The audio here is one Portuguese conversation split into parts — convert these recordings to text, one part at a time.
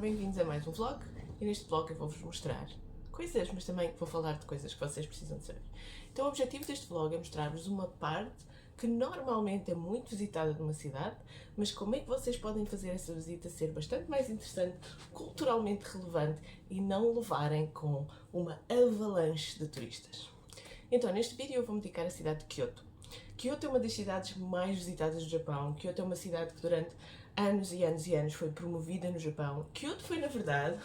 bem-vindos a mais um vlog e neste vlog eu vou-vos mostrar coisas, mas também vou falar de coisas que vocês precisam de saber. Então o objetivo deste vlog é mostrar-vos uma parte que normalmente é muito visitada numa cidade, mas como é que vocês podem fazer essa visita ser bastante mais interessante, culturalmente relevante e não levarem com uma avalanche de turistas. Então neste vídeo eu vou-me dedicar à cidade de Kyoto. Kyoto é uma das cidades mais visitadas do Japão. Kyoto é uma cidade que durante anos e anos e anos foi promovida no Japão. Kyoto foi, na verdade,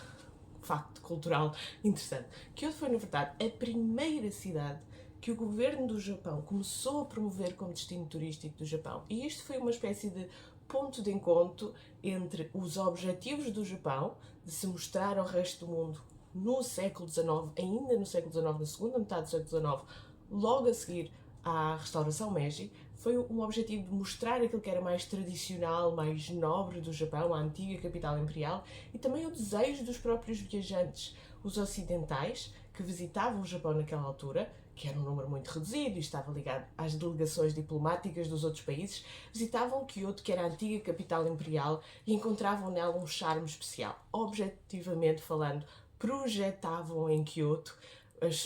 facto cultural interessante, Kyoto foi, na verdade, a primeira cidade que o governo do Japão começou a promover como destino turístico do Japão. E isto foi uma espécie de ponto de encontro entre os objetivos do Japão de se mostrar ao resto do mundo no século XIX, ainda no século XIX, na segunda metade do século XIX, logo a seguir à restauração Meiji. Foi um objetivo de mostrar aquilo que era mais tradicional, mais nobre do Japão, a antiga capital imperial, e também o desejo dos próprios viajantes, os ocidentais, que visitavam o Japão naquela altura, que era um número muito reduzido e estava ligado às delegações diplomáticas dos outros países, visitavam Kyoto, que era a antiga capital imperial, e encontravam nela um charme especial. Objetivamente falando, projetavam em Kyoto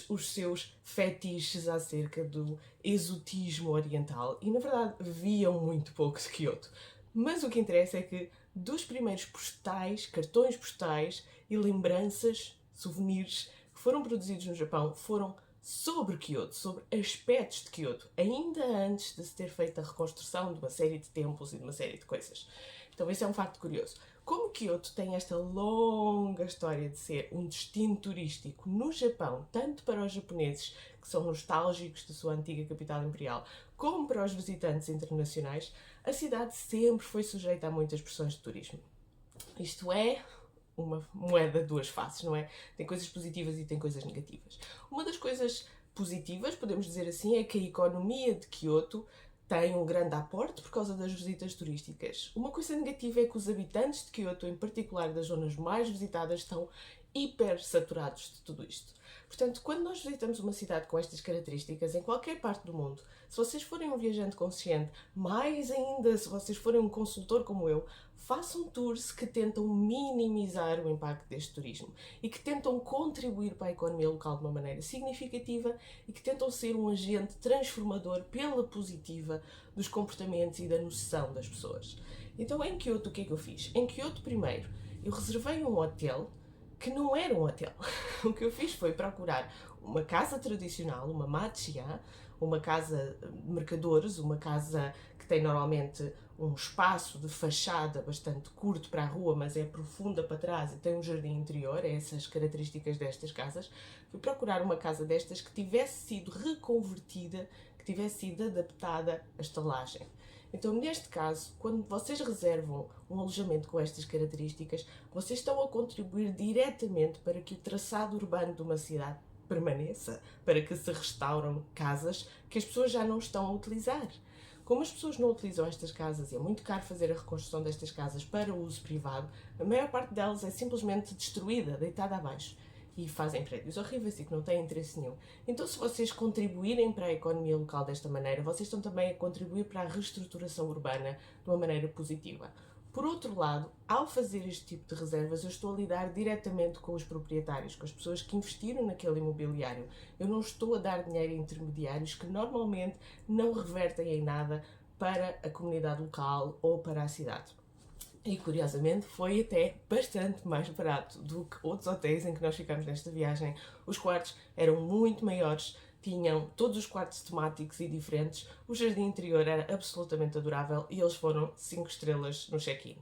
os seus fetiches acerca do exotismo oriental e, na verdade, viam muito pouco de Kyoto. Mas o que interessa é que dos primeiros postais, cartões postais e lembranças, souvenirs que foram produzidos no Japão foram sobre Kyoto, sobre aspectos de Kyoto, ainda antes de se ter feito a reconstrução de uma série de templos e de uma série de coisas. Então esse é um facto curioso. Como Kyoto tem esta longa história de ser um destino turístico no Japão, tanto para os japoneses, que são nostálgicos da sua antiga capital imperial, como para os visitantes internacionais, a cidade sempre foi sujeita a muitas pressões de turismo. Isto é uma moeda de duas faces, não é? Tem coisas positivas e tem coisas negativas. Uma das coisas positivas, podemos dizer assim, é que a economia de Kyoto tem um grande aporte por causa das visitas turísticas. Uma coisa negativa é que os habitantes de Kyoto, em particular das zonas mais visitadas, estão hiper saturados de tudo isto. Portanto, quando nós visitamos uma cidade com estas características, em qualquer parte do mundo, se vocês forem um viajante consciente, mais ainda se vocês forem um consultor como eu, façam tours que tentam minimizar o impacto deste turismo e que tentam contribuir para a economia local de uma maneira significativa e que tentam ser um agente transformador pela positiva dos comportamentos e da noção das pessoas. Então, em Kyoto, o que é que eu fiz? Em Kyoto, primeiro, eu reservei um hotel que não era um hotel. O que eu fiz foi procurar uma casa tradicional, uma machiya, uma casa de mercadores, uma casa que tem normalmente um espaço de fachada bastante curto para a rua, mas é profunda para trás e tem um jardim interior, é essas características destas casas. Fui procurar uma casa destas que tivesse sido reconvertida, que tivesse sido adaptada à estalagem. Então, neste caso, quando vocês reservam um alojamento com estas características, vocês estão a contribuir diretamente para que o traçado urbano de uma cidade permaneça, para que se restauram casas que as pessoas já não estão a utilizar. Como as pessoas não utilizam estas casas e é muito caro fazer a reconstrução destas casas para o uso privado, a maior parte delas é simplesmente destruída, deitada abaixo. E fazem prédios horríveis e que não têm interesse nenhum. Então, se vocês contribuírem para a economia local desta maneira, vocês estão também a contribuir para a reestruturação urbana de uma maneira positiva. Por outro lado, ao fazer este tipo de reservas, eu estou a lidar diretamente com os proprietários, com as pessoas que investiram naquele imobiliário. Eu não estou a dar dinheiro a intermediários que normalmente não revertem em nada para a comunidade local ou para a cidade. E, curiosamente, foi até bastante mais barato do que outros hotéis em que nós ficamos nesta viagem. Os quartos eram muito maiores, tinham todos os quartos temáticos e diferentes, o jardim interior era absolutamente adorável e eles foram 5 estrelas no check-in.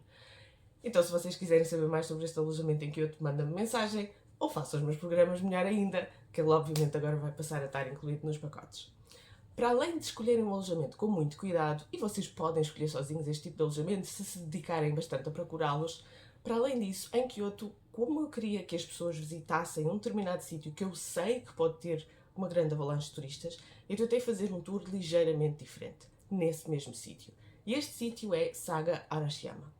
Então, se vocês quiserem saber mais sobre este alojamento em Kyoto, mandem-me mensagem ou façam os meus programas, melhor ainda, que ele obviamente agora vai passar a estar incluído nos pacotes. Para além de escolherem um alojamento com muito cuidado, e vocês podem escolher sozinhos este tipo de alojamento se se dedicarem bastante a procurá-los, para além disso, em Kyoto, como eu queria que as pessoas visitassem um determinado sítio que eu sei que pode ter uma grande avalanche de turistas, eu tentei fazer um tour ligeiramente diferente, nesse mesmo sítio. E este sítio é Saga Arashiyama.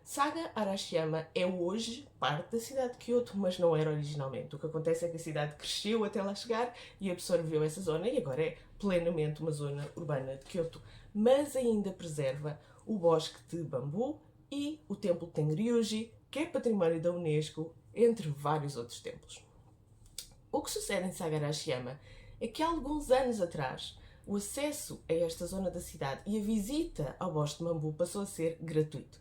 Saga Arashiyama é hoje parte da cidade de Kyoto, mas não era originalmente. O que acontece é que a cidade cresceu até lá chegar e absorveu essa zona e agora é plenamente uma zona urbana de Kyoto, mas ainda preserva o bosque de bambu e o templo Tenryuji, que é património da Unesco, entre vários outros templos. O que sucede em Sagarashiyama é que há alguns anos atrás o acesso a esta zona da cidade e a visita ao bosque de bambu passou a ser gratuito.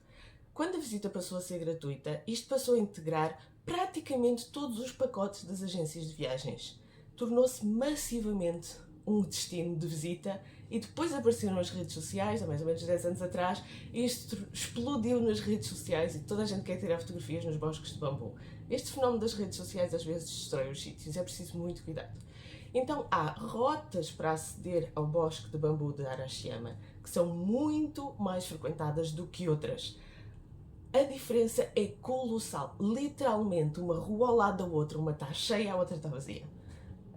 Quando a visita passou a ser gratuita, isto passou a integrar praticamente todos os pacotes das agências de viagens. Tornou-se massivamente um destino de visita e depois apareceram nas redes sociais, há mais ou menos 10 anos atrás, e isto explodiu nas redes sociais e toda a gente quer tirar fotografias nos bosques de bambu. Este fenómeno das redes sociais às vezes destrói os sítios, é preciso muito cuidado. Então há rotas para aceder ao bosque de bambu de Arashiyama que são muito mais frequentadas do que outras. A diferença é colossal. Literalmente, uma rua ao lado da outra, uma está cheia, a outra está vazia.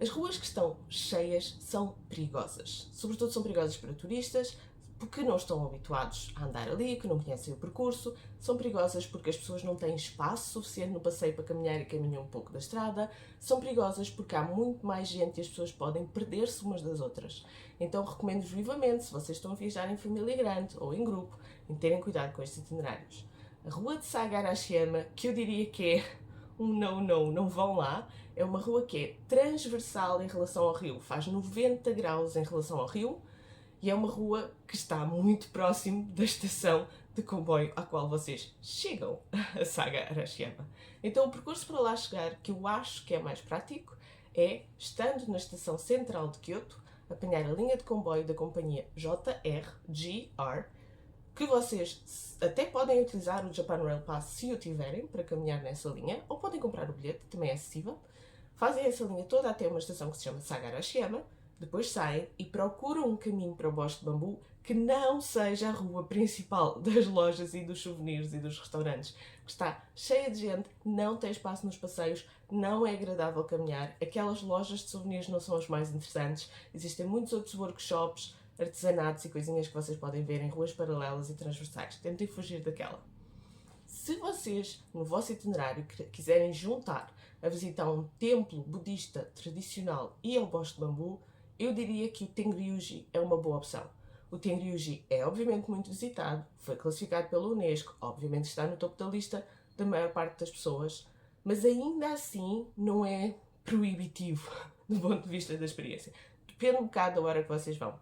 As ruas que estão cheias são perigosas. Sobretudo são perigosas para turistas, porque não estão habituados a andar ali, que não conhecem o percurso. São perigosas porque as pessoas não têm espaço suficiente no passeio para caminhar e caminham um pouco da estrada. São perigosas porque há muito mais gente e as pessoas podem perder-se umas das outras. Então recomendo vivamente, se vocês estão a viajar em família grande ou em grupo, em terem cuidado com estes itinerários. A rua de Sagarashiyama, que eu diria que é um não vão lá, é uma rua que é transversal em relação ao rio, faz 90 graus em relação ao rio e é uma rua que está muito próximo da estação de comboio à qual vocês chegam a Sagarashiyama. Então o percurso para lá chegar, que eu acho que é mais prático, é, estando na estação central de Kyoto, apanhar a linha de comboio da companhia JR, que vocês até podem utilizar o Japan Rail Pass se o tiverem para caminhar nessa linha, ou podem comprar o bilhete, também é acessível. Fazem essa linha toda até uma estação que se chama Sagarashiyama, depois saem e procuram um caminho para o bosque de bambu que não seja a rua principal das lojas e dos souvenirs e dos restaurantes, que está cheia de gente, não tem espaço nos passeios, não é agradável caminhar, aquelas lojas de souvenirs não são as mais interessantes, existem muitos outros workshops, artesanatos e coisinhas que vocês podem ver em ruas paralelas e transversais. Tentem fugir daquela. Se vocês, no vosso itinerário, quiserem juntar a visitar um templo budista tradicional e ao bosque de bambu, eu diria que o Tenryuji é uma boa opção. O Tenryuji é obviamente muito visitado, foi classificado pela Unesco, obviamente está no topo da lista da maior parte das pessoas, mas ainda assim não é proibitivo do ponto de vista da experiência. Depende um bocado da hora que vocês vão.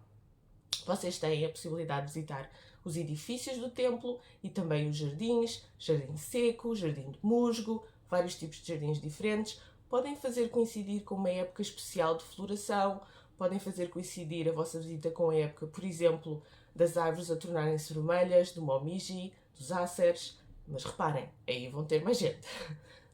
Vocês têm a possibilidade de visitar os edifícios do templo e também os jardins, jardim seco, jardim de musgo, vários tipos de jardins diferentes. Podem fazer coincidir com uma época especial de floração, podem fazer coincidir a vossa visita com a época, por exemplo, das árvores a tornarem-se vermelhas, do momiji, dos acers, mas reparem, aí vão ter mais gente.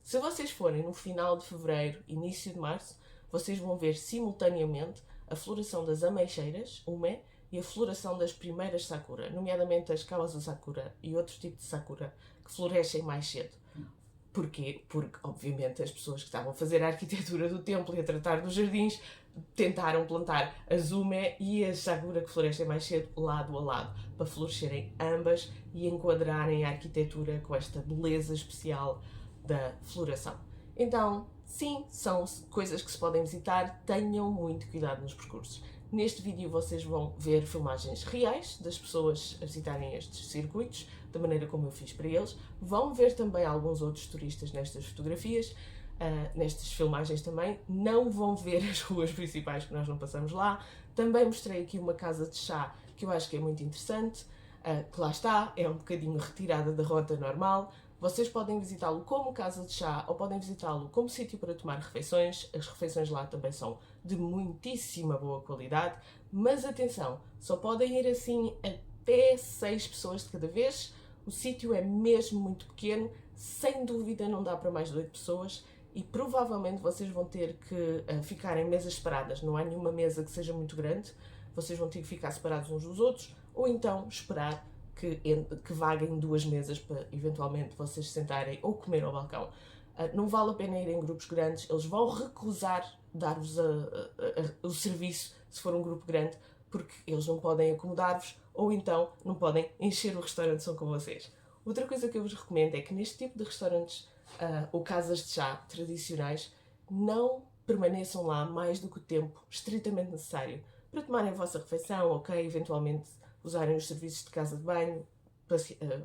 Se vocês forem no final de fevereiro, início de março, vocês vão ver simultaneamente a floração das ameixeiras, ume, e a floração das primeiras sakura, nomeadamente as kawazu sakura e outro tipo de sakura que florescem mais cedo. Porquê? Porque, obviamente, as pessoas que estavam a fazer a arquitetura do templo e a tratar dos jardins tentaram plantar as ume e as sakura que florescem mais cedo lado a lado, para florescerem ambas e enquadrarem a arquitetura com esta beleza especial da floração. Então, sim, são coisas que se podem visitar, tenham muito cuidado nos percursos. Neste vídeo vocês vão ver filmagens reais das pessoas a visitarem estes circuitos, da maneira como eu fiz para eles. Vão ver também alguns outros turistas nestas fotografias, nestas filmagens também. Não vão ver as ruas principais que nós não passamos lá. Também mostrei aqui uma casa de chá que eu acho que é muito interessante, que lá está, é um bocadinho retirada da rota normal. Vocês podem visitá-lo como casa de chá ou podem visitá-lo como sítio para tomar refeições. As refeições lá também são de muitíssima boa qualidade, mas atenção, só podem ir assim até 6 pessoas de cada vez. O sítio é mesmo muito pequeno, sem dúvida não dá para mais de 8 pessoas e provavelmente vocês vão ter que ficar em mesas separadas. Não há nenhuma mesa que seja muito grande, vocês vão ter que ficar separados uns dos outros ou então esperar que vaguem 2 mesas para eventualmente vocês se sentarem ou comer ao balcão. Não vale a pena ir em grupos grandes, eles vão recusar dar-vos o serviço se for um grupo grande, porque eles não podem acomodar-vos ou então não podem encher o restaurante só com vocês. Outra coisa que eu vos recomendo é que neste tipo de restaurantes ou casas de chá tradicionais não permaneçam lá mais do que o tempo estritamente necessário para tomarem a vossa refeição, ok, eventualmente usarem os serviços de casa de banho,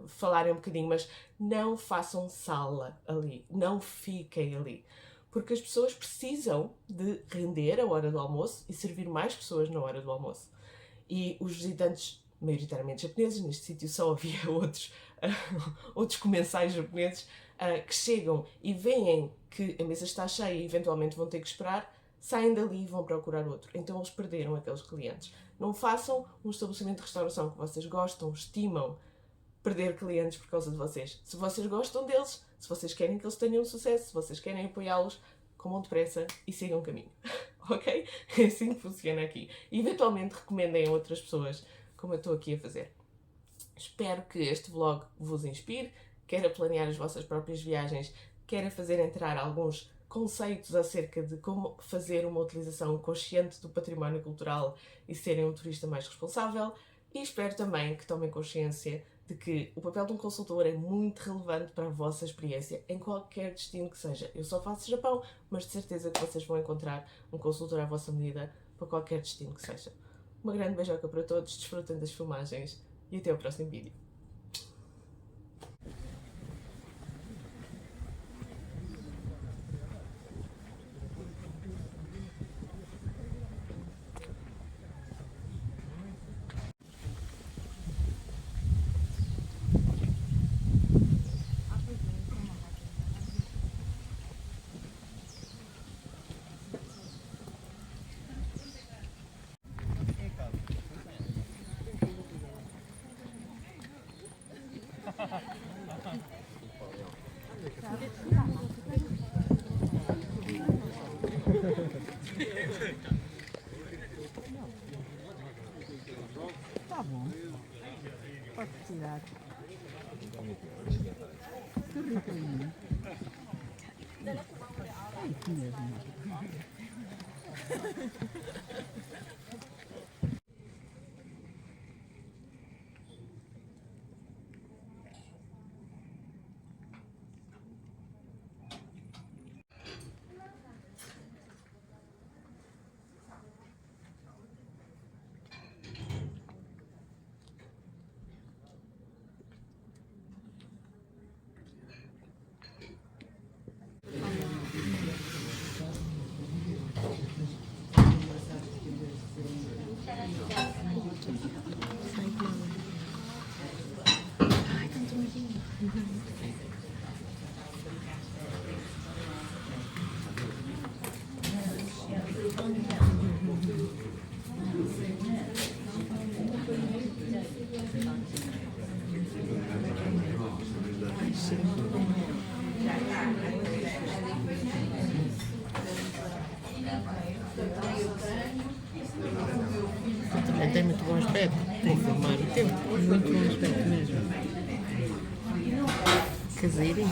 falarem um bocadinho, mas não façam sala ali, não fiquem ali. Porque as pessoas precisam de render a hora do almoço e servir mais pessoas na hora do almoço. E os visitantes, maioritariamente japoneses, neste sítio só havia outros comensais japoneses, que chegam e veem que a mesa está cheia e eventualmente vão ter que esperar, saem dali e vão procurar outro. Então eles perderam aqueles clientes. Não façam um estabelecimento de restauração que vocês gostam, estimam, perder clientes por causa de vocês. Se vocês gostam deles, se vocês querem que eles tenham sucesso, se vocês querem apoiá-los, comam depressa e sigam o caminho. Ok? É assim que funciona aqui. E eventualmente recomendem a outras pessoas, como eu estou aqui a fazer. Espero que este vlog vos inspire, quer a planear as vossas próprias viagens, quer a fazer entrar alguns conceitos acerca de como fazer uma utilização consciente do património cultural e serem um turista mais responsável. E espero também que tomem consciência de que o papel de um consultor é muito relevante para a vossa experiência em qualquer destino que seja. Eu só faço Japão, mas de certeza que vocês vão encontrar um consultor à vossa medida para qualquer destino que seja. Uma grande beijoca para todos, desfrutem das filmagens e até o próximo vídeo. Tá bom. Pode tirar. Tudo pra mim. É isso mesmo. Também tem muito bom aspecto. Tem que filmar o tempo. Muito bom aspecto mesmo. Caseirinho.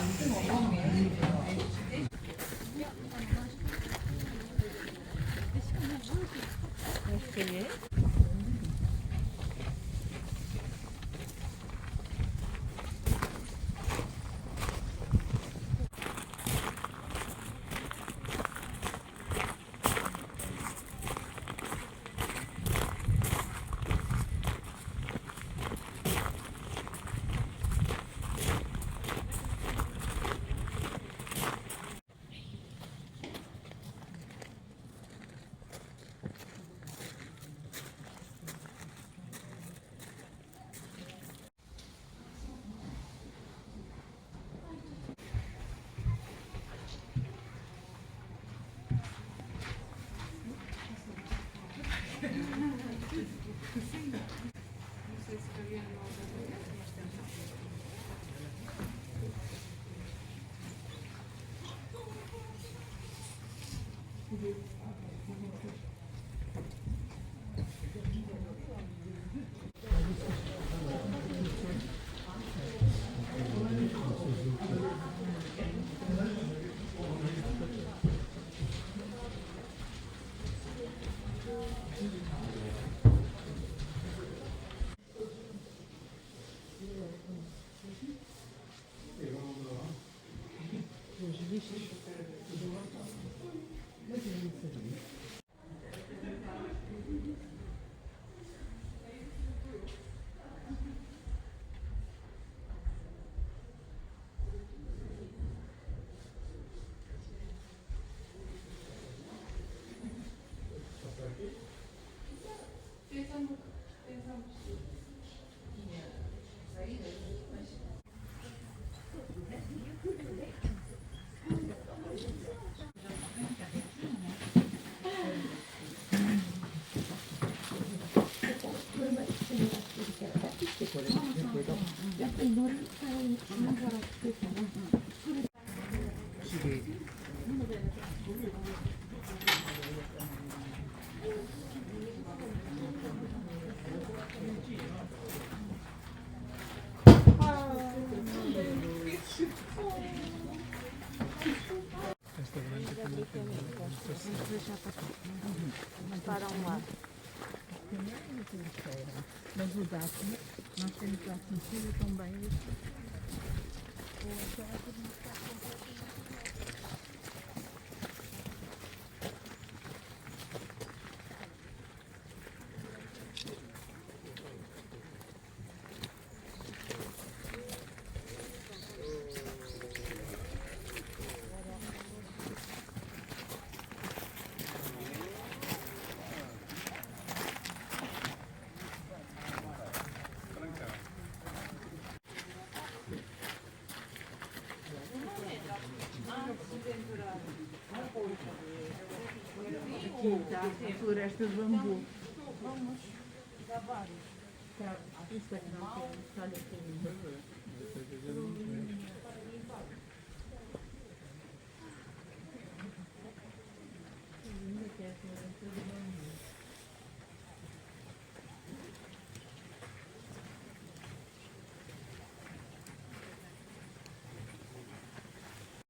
Para um lado. Mas o Daphne, nós temos já conhecido também. Aqui está a floresta de bambu. Vamos dar vários. Isso é que não tem. Olha aqui.